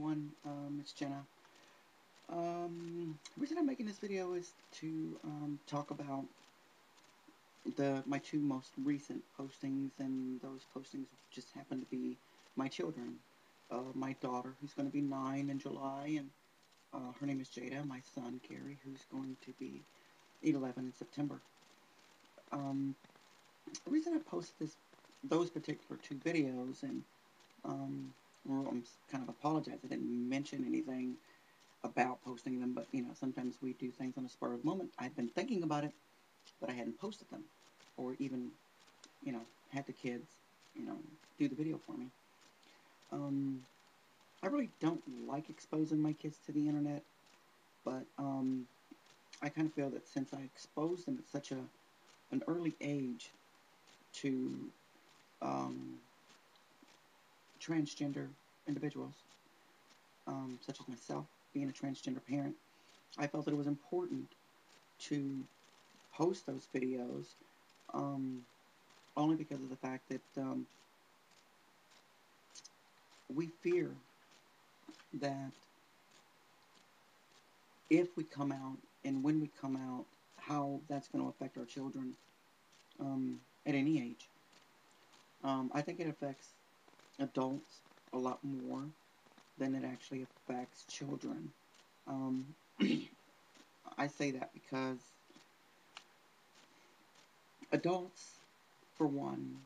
everyone. It's Jenna. The reason I'm making this video is to talk about my two most recent postings, and those postings just happen to be my children. My daughter, who's going to be 9 in July, and her name is Jada. My son, Gary, who's going to be 11 in September. The reason I posted those particular two videos, and well, I'm kind of apologize. I didn't mention anything about posting them, but sometimes we do things on a spur of the moment. I'd been thinking about it, but I hadn't posted them, or even, had the kids, do the video for me. I really don't like exposing my kids to the internet, but I kind of feel that since I exposed them at such an early age to transgender individuals, such as myself, being a transgender parent, I felt that it was important to post those videos, only because of the fact that we fear that if we come out and when we come out, how that's going to affect our children at any age. I think it affects adults a lot more than it actually affects children. I say that because adults, for one,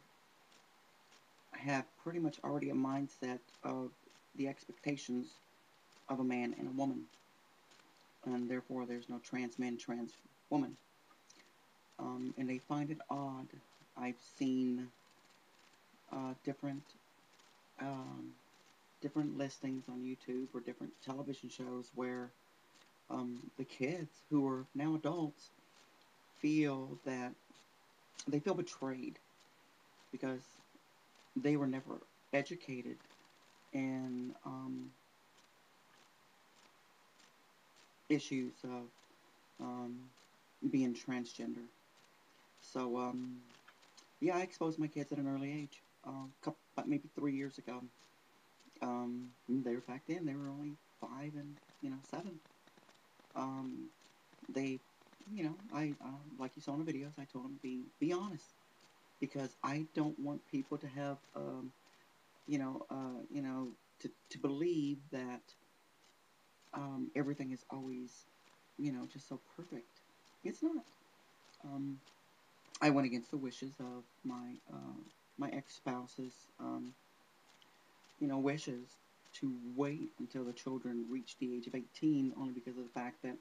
have pretty much already a mindset of the expectations of a man and a woman, and therefore there's no trans man, trans woman. And they find it odd. I've seen different different listings on YouTube or different television shows where the kids who are now adults feel that they feel betrayed because they were never educated in issues of being transgender. So, yeah, I exposed my kids at an early age, maybe 3 years ago. They were back then. They were only 5 and 7. They, I like you saw in the videos. I told them be honest, because I don't want people to have to believe that everything is always just so perfect. It's not. Um, I went against the wishes of my ex-spouse's wishes to wait until the children reach the age of 18, only because of the fact that,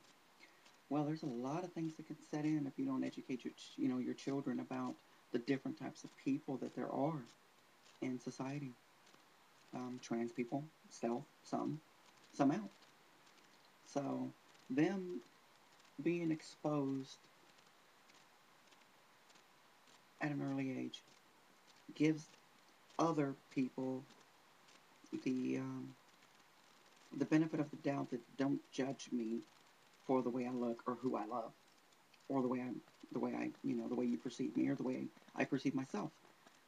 well, there's a lot of things that can set in if you don't educate your children about the different types of people that there are in society. Trans people, stealth, some out. So them being exposed at an early age gives other people the the benefit of the doubt that don't judge me for the way I look or who I love or the way you perceive me or the way I perceive myself.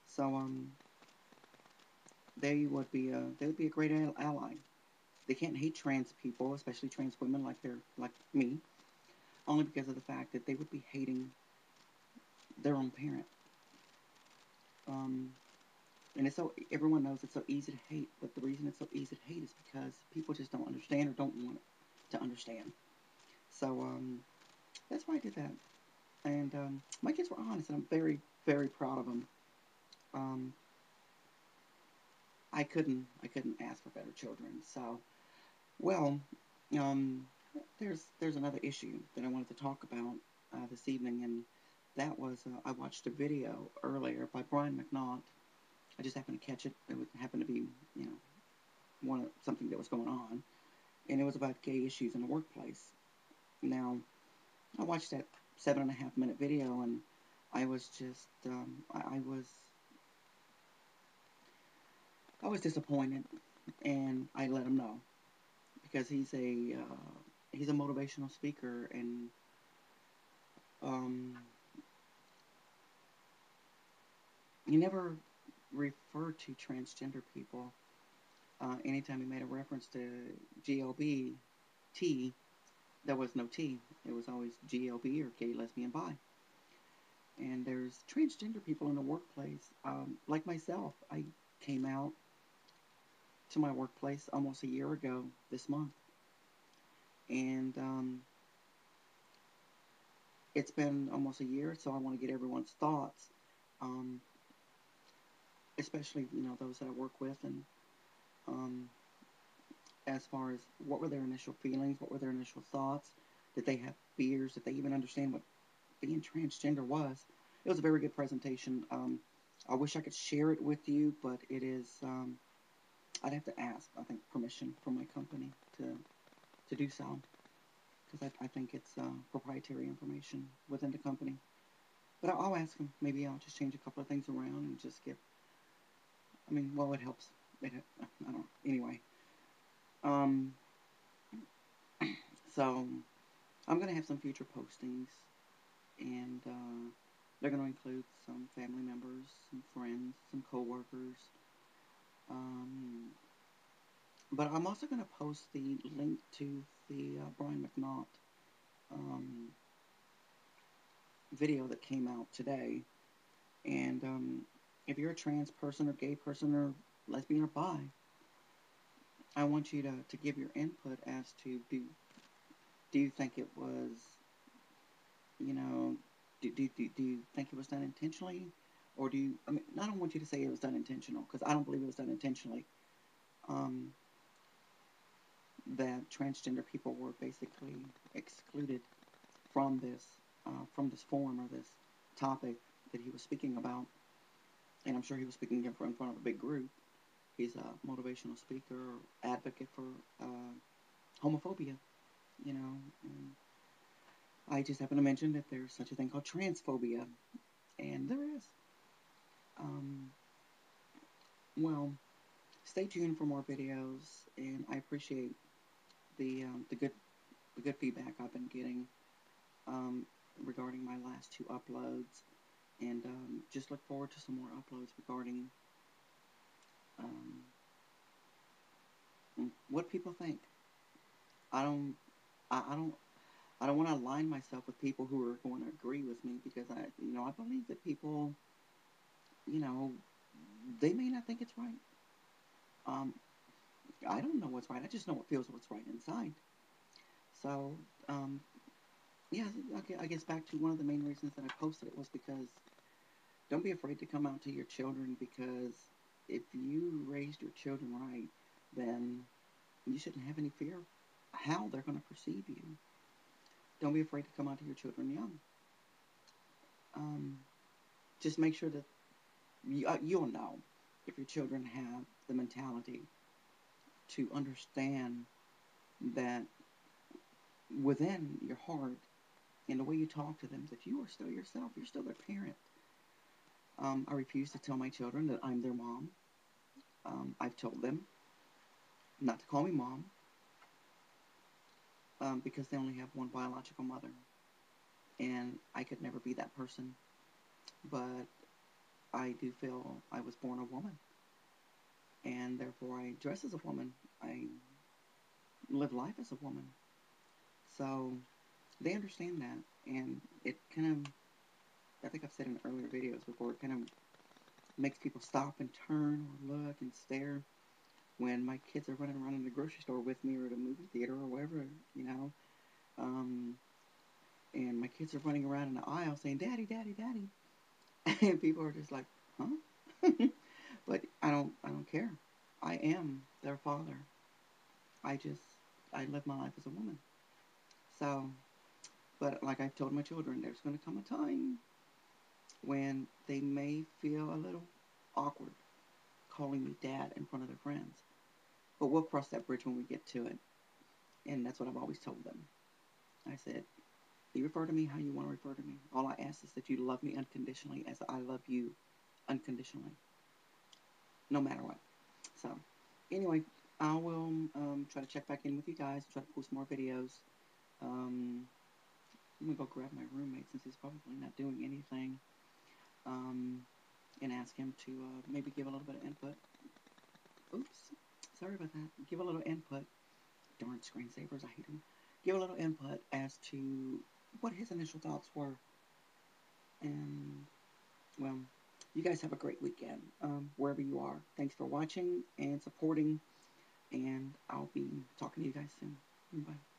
So they would be a great ally. They can't hate trans people, especially trans women like me, only because of the fact that they would be hating their own parent. And everyone knows it's so easy to hate, but the reason it's so easy to hate is because people just don't understand or don't want to understand. So that's why I did that. And my kids were honest, and I'm very, very proud of them. Um, I couldn't ask for better children. So, well, um, there's another issue that I wanted to talk about this evening, and that was I watched a video earlier by Brian McNaughten. I just happened to catch it. It happened to be, something that was going on, and it was about gay issues in the workplace. Now, I watched that 7.5 minute video, and I was just, I was disappointed, and I let him know because he's a motivational speaker, and um, he never referred to transgender people anytime he made a reference to GLBT, there was no T. It was always GLB or gay, lesbian, bi. And there's transgender people in the workplace. Like myself, I came out to my workplace almost a year ago this month. And it's been almost a year, so I want to get everyone's thoughts, um, especially, those that I work with, and um, as far as what were their initial feelings, what were their initial thoughts, did they have fears, did they even understand what being transgender was. It was a very good presentation. I wish I could share it with you, but it is, I'd have to ask, I think, permission from my company to do so, because I think it's proprietary information within the company. But I'll ask them. Maybe I'll just change a couple of things around and just get, well, it helps. I don't know. Anyway, um, so I'm going to have some future postings, and they're going to include some family members, some friends, some coworkers. Um, but I'm also going to post the link to the Brian McNaughten um, video that came out today. And if you're a trans person or gay person or lesbian or bi, I want you to give your input as to do you think it was, you know, do you think it was done intentionally? Or do you, I don't want you to say it was done intentional, because I don't believe it was done intentionally. Um, that transgender people were basically excluded from this forum or this topic that he was speaking about. And I'm sure he was speaking in front of a big group. He's a motivational speaker, advocate for homophobia, and I just happen to mention that there's such a thing called transphobia, and there is. Um, well, stay tuned for more videos, and I appreciate the good feedback I've been getting um, regarding my last two uploads, and just look forward to some more uploads regarding um, what people think. I don't, I don't, I don't want to align myself with people who are going to agree with me, because I believe that people, you know, they may not think it's right. Um, I don't know what's right. I just know what feels what's right inside. So, um, yeah, okay, I guess back to one of the main reasons that I posted it was because don't be afraid to come out to your children, because if you raised your children right, then you shouldn't have any fear how they're going to perceive you. Don't be afraid to come out to your children young. Um, just make sure that you'll know if your children have the mentality to understand that within your heart and the way you talk to them, that you are still yourself. You're still their parent. I refuse to tell my children that I'm their mom. I've told them not to call me mom, because they only have one biological mother. And I could never be that person. But I do feel I was born a woman. And therefore I dress as a woman. I live life as a woman. So they understand that. And it kind of, I think I've said in earlier videos before, it kind of makes people stop and turn or look and stare when my kids are running around in the grocery store with me, or at a movie theater or wherever, you know. Um, and my kids are running around in the aisle saying, "Daddy, Daddy, Daddy," and people are just like, "Huh?" But I don't care. I am their father. I just, I live my life as a woman. So, but like I've told my children, there's going to come a time when they may feel a little awkward calling me dad in front of their friends. But we'll cross that bridge when we get to it. And that's what I've always told them. I said, you refer to me how you want to refer to me. All I ask is that you love me unconditionally as I love you unconditionally, no matter what. So, anyway, I will try to check back in with you guys, try to post more videos. Um, I'm going to go grab my roommate since he's probably not doing anything, and ask him to maybe give a little bit of input. Oops. sorry about that. Give a little input. Darn screensavers, I hate them. Give a little input as to what his initial thoughts were. And, well, you guys have a great weekend, wherever you are. Thanks for watching and supporting. And I'll be talking to you guys soon. Bye.